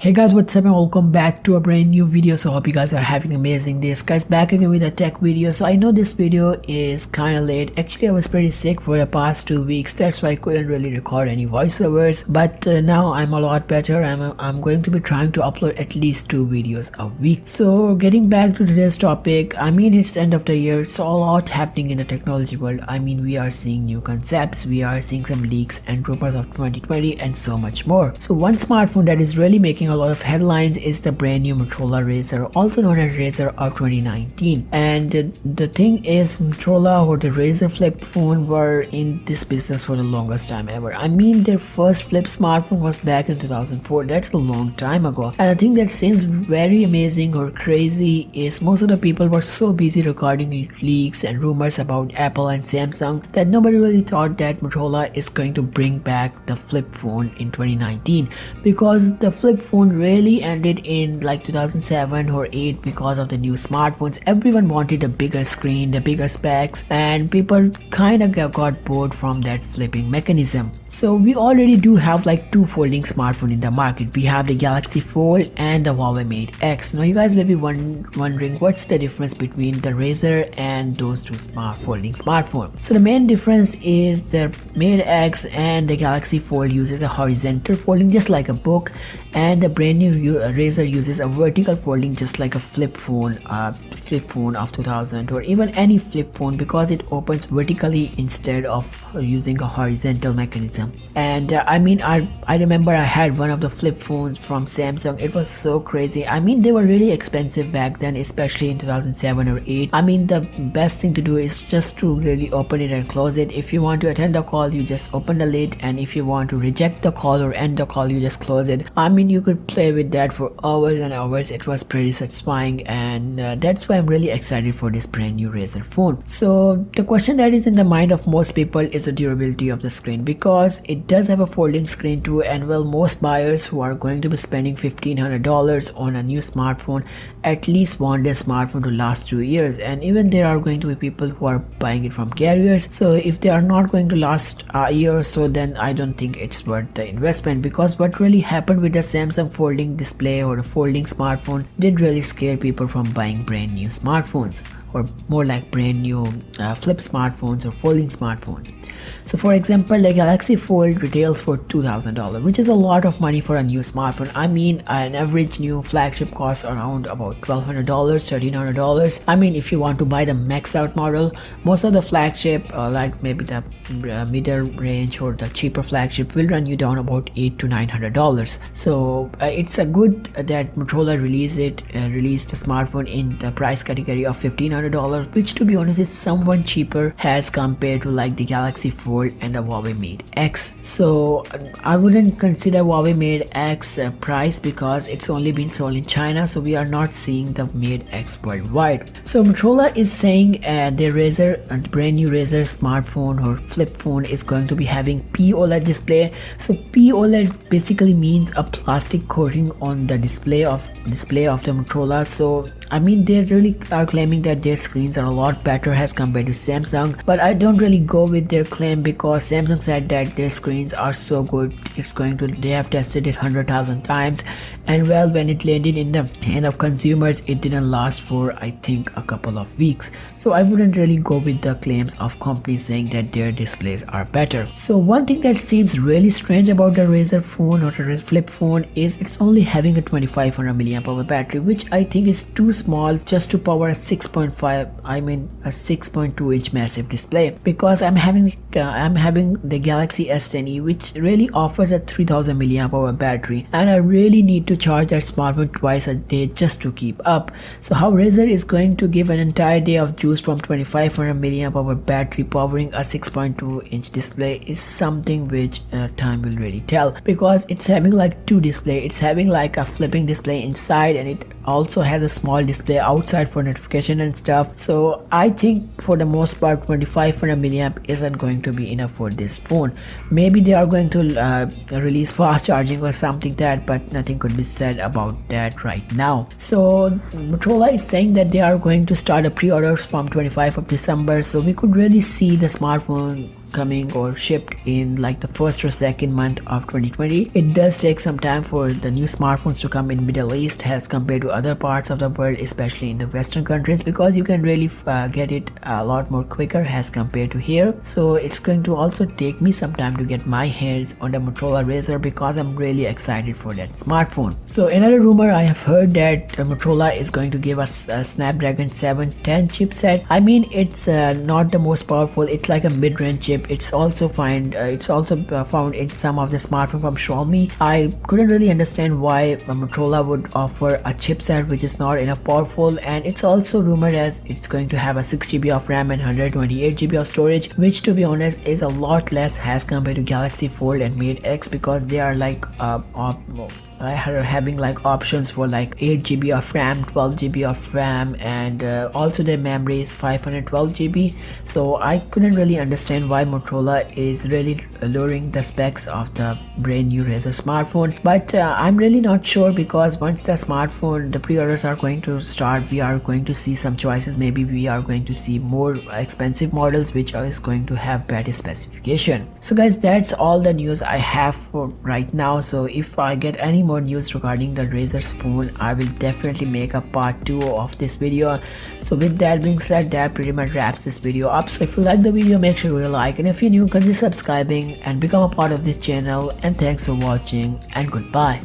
Hey guys, what's up and welcome back to a brand new video. So hope you guys are having amazing days. Guys, back again with a tech video. So I know this video is kind of late. Actually, I was pretty sick for the past 2 weeks. That's why I couldn't really record any voiceovers. But now I'm a lot better. I'm going to be trying to upload at least 2 videos a week. So getting back to today's topic, I mean it's the end of the year. So a lot happening in the technology world. I mean we are seeing new concepts, we are seeing some leaks and rumors of 2020 and so much more. So one smartphone that is really making a lot of headlines is the brand new Motorola Razer, also known as Razer of 2019. And the thing is, Motorola or the Razer flip phone were in this business for the longest time ever. I mean their first flip smartphone was back in 2004. That's a long time ago. And I think that seems very amazing or crazy is most of the people were so busy recording leaks and rumors about Apple and Samsung that nobody really thought that Motorola is going to bring back the flip phone in 2019, because the flip phone really ended in like 2007 or 8 because of the new smartphones. Everyone wanted a bigger screen, the bigger specs, and people kind of got bored from that flipping mechanism. So we already do have like two folding smartphones in the market. We have the Galaxy Fold and the Huawei Mate X. Now you guys may be wondering what's the difference between the Razer and those two folding smartphones. So the main difference is the Mate X and the Galaxy Fold uses a horizontal folding just like a book, and the brand new Razer uses a vertical folding just like a flip phone of 2000 or even any flip phone, because it opens vertically instead of using a horizontal mechanism. And I mean I remember I had one of the flip phones from Samsung. It was so crazy. I mean they were really expensive back then, especially in 2007 or 8. I mean the best thing to do is just to really open it and close it. If you want to attend a call, you just open the lid, and if you want to reject the call or end the call, you just close it. I mean you could play with that for hours and hours. It was pretty satisfying, and that's why I'm really excited for this brand new Razer phone. So the question that is in the mind of most people is the durability of the screen, because it does have a folding screen too, and well, most buyers who are going to be spending $1,500 on a new smartphone at least want their smartphone to last 2 years. And even there are going to be people who are buying it from carriers, so if they are not going to last a year or so, then I don't think it's worth the investment. Because what really happened with the Samsung folding display or the folding smartphone did really scare people from buying brand new smartphones, or more like brand new flip smartphones or folding smartphones. So for example, the Galaxy Fold retails for $2,000, which is a lot of money for a new smartphone. I mean an average new flagship costs around about $1,200, $1,300. I mean if you want to buy the max out model, most of the flagship like maybe the middle range or the cheaper flagship will run you down about $800 to $900. So it's a good that Motorola released a smartphone in the price category of $1,500, which to be honest is somewhat cheaper as compared to like the Galaxy Fold and the Huawei Mate X. So I wouldn't consider Huawei Mate X price because it's only been sold in China, so we are not seeing the Mate X worldwide. So Motorola is saying the brand new Razer smartphone or flip phone is going to be having POLED display. So POLED basically means a plastic coating on the display of the Motorola. So I mean they really are claiming that their screens are a lot better as compared to Samsung, but I don't really go with their claim, because Samsung said that their screens are so good, they have tested it 100,000 times, and well, when it landed in the hand of consumers, it didn't last for I think a couple of weeks. So I wouldn't really go with the claims of companies saying that their displays are better. So one thing that seems really strange about the Razer phone or the flip phone is it's only having a 2500 milliamp hour battery, which I think is too small just to power a 6.2 inch massive display, because I'm having the Galaxy S10e, which really offers a 3000 milliamp hour battery, and I really need to charge that smartphone twice a day just to keep up. So how Razer is going to give an entire day of juice from 2500 milliamp hour battery powering a 6.2 inch display is something which time will really tell, because it's having like two display. It's having like a flipping display inside, and it also has a small display outside for notification and stuff. So I think for the most part 2500 milliamp isn't going to be enough for this phone. Maybe they are going to release fast charging or something that, but nothing could be said about that right now. So Motorola is saying that they are going to start a pre-orders from 25th of December, so we could really see the smartphone coming or shipped in like the first or second month of 2020. It does take some time for the new smartphones to come in Middle East as compared to other parts of the world, especially in the Western countries, because you can really get it a lot more quicker as compared to here. So it's going to also take me some time to get my hands on the Motorola Razer because I'm really excited for that smartphone. So another rumor I have heard that Motorola is going to give us a Snapdragon 710 chipset. I mean, it's not the most powerful. It's like a mid-range chip. It's also found in some of the smartphones from Xiaomi. I couldn't really understand why Motorola would offer a chipset which is not enough powerful, and it's also rumored as it's going to have a 6GB of RAM and 128GB of storage, which to be honest is a lot less as compared to Galaxy Fold and Mate X, because they are like having like options for like 8GB of RAM, 12GB of RAM, and also the memory is 512GB. So I couldn't really understand why Motorola is really lowering the specs of the brand new Razer smartphone, but I'm really not sure, because once the pre-orders are going to start, we are going to see some choices. Maybe we are going to see more expensive models which is going to have better specification. So guys, that's all the news I have for right now. So if I get any more news regarding the Razer's phone, I will definitely make a part 2 of this video. So with that being said, that pretty much wraps this video up. So if you like the video, make sure you like, and if you're new, consider subscribing and become a part of this channel. And thanks for watching, and goodbye.